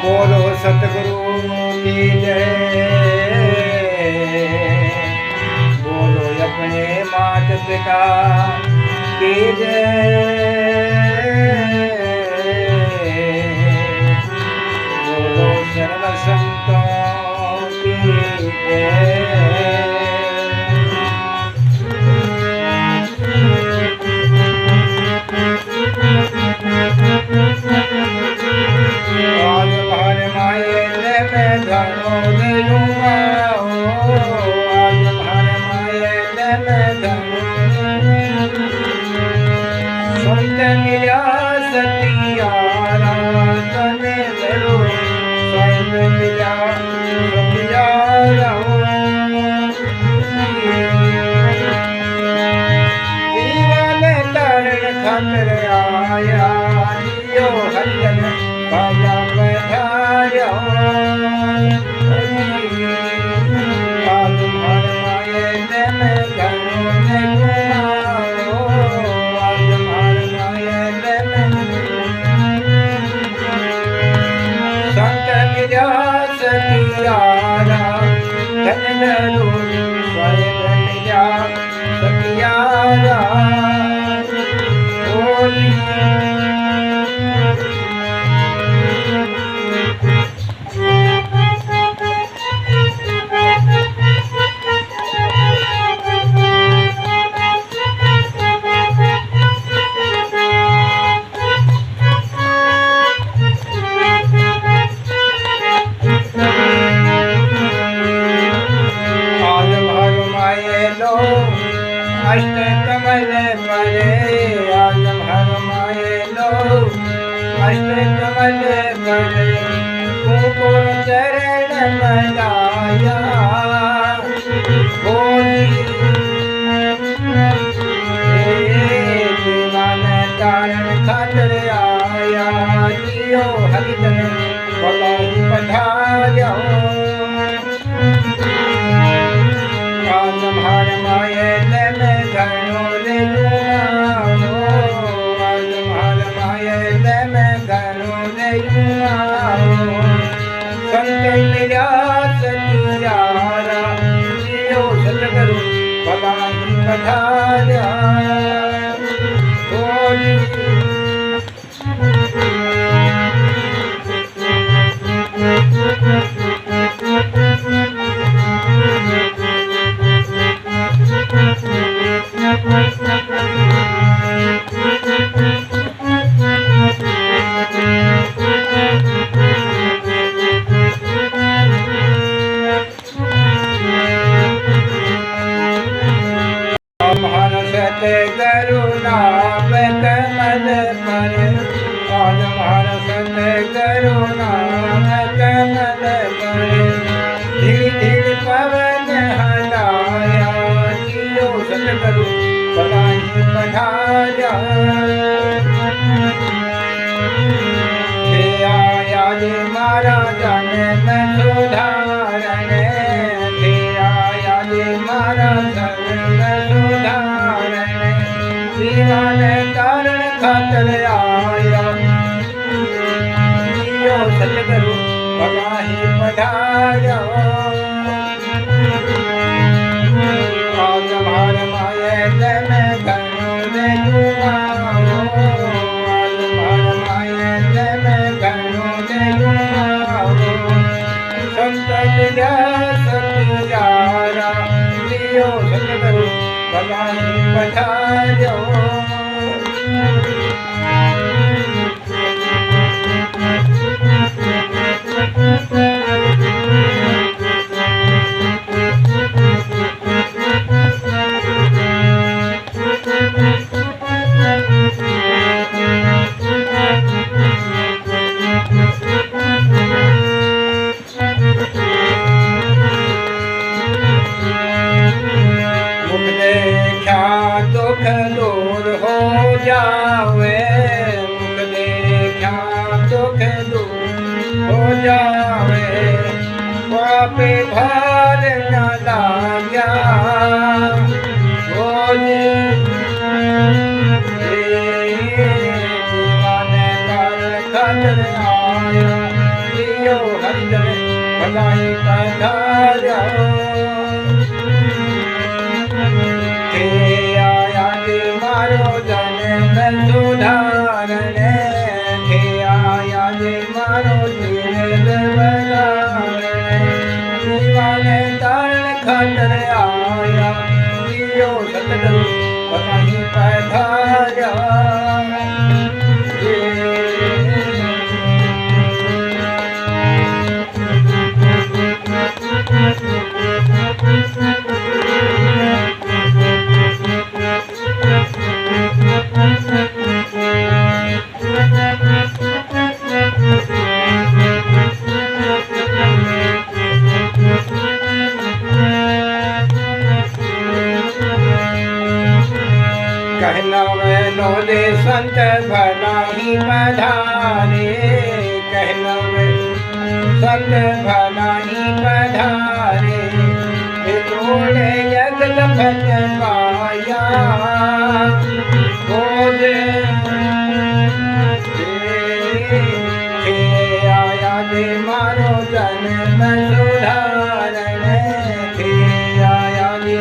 बोलो सतगुरु की जय। बोलो अपने माता पिता की जय। बोलो सर्व संतों की जय। आज भर माये में धनो दिलूँगा, आज भर माये में धनो संत मिला सतियारा तने धरो संत मिला सतियारा जीवन तरण खातर आया जियो हरिजन बाजा पधार्यो। आज भर माये में धनो दिलूँगा, आज भर माये में संत मिला सतियारा धन धरो स्वयं मिला सतियारा। अष्ट कमल परे आज भर माये लो अष्ट कमल परे तुमको चरण मनाया। दीवान तारण खातर आया जियो हरिजन बलाई पधार्यो। आज भर माये में धनो दिलूँगा, आज भर माये में धनो दिलूँगा। संत मिला सतियारा जियो सतगुरु बलाई पधार्या। करुणा कमल पर आज भारत करुणा कमल पर धीरे धीरे पवन हलाया जियो सतगुरु बलाई पधार्या। आया जे महाराजा ने सुधारण, आया जे महाराजा ने सुधारण। दीवान तारण खातर आया जियो सतगुरु बलाई पधार्यो। आज भर माये में धनो दिलूँगा, आज भर माये में धनो दिलूँगा। संत मिला सतियारा जियो सतगुरु बलाई पधार्यो। दुख दूर हो जावे, मुख देखा दुख दूर हो जावे। पापी भार न लाग्या दीवान कर खतर आया। સુધારણે થે આયા જે મારો જીવ બગાડે દીવાને તારણ ખાતર આયા જીઓ સતગુરુ બનાહી પધાર્યા कहना वेलो दे संत भलाई पधारे कहना वे संत भलाई पधारे तोड़े जगत भज पाया बोले आया दे मारो जन्म सुधारणे थे आया दे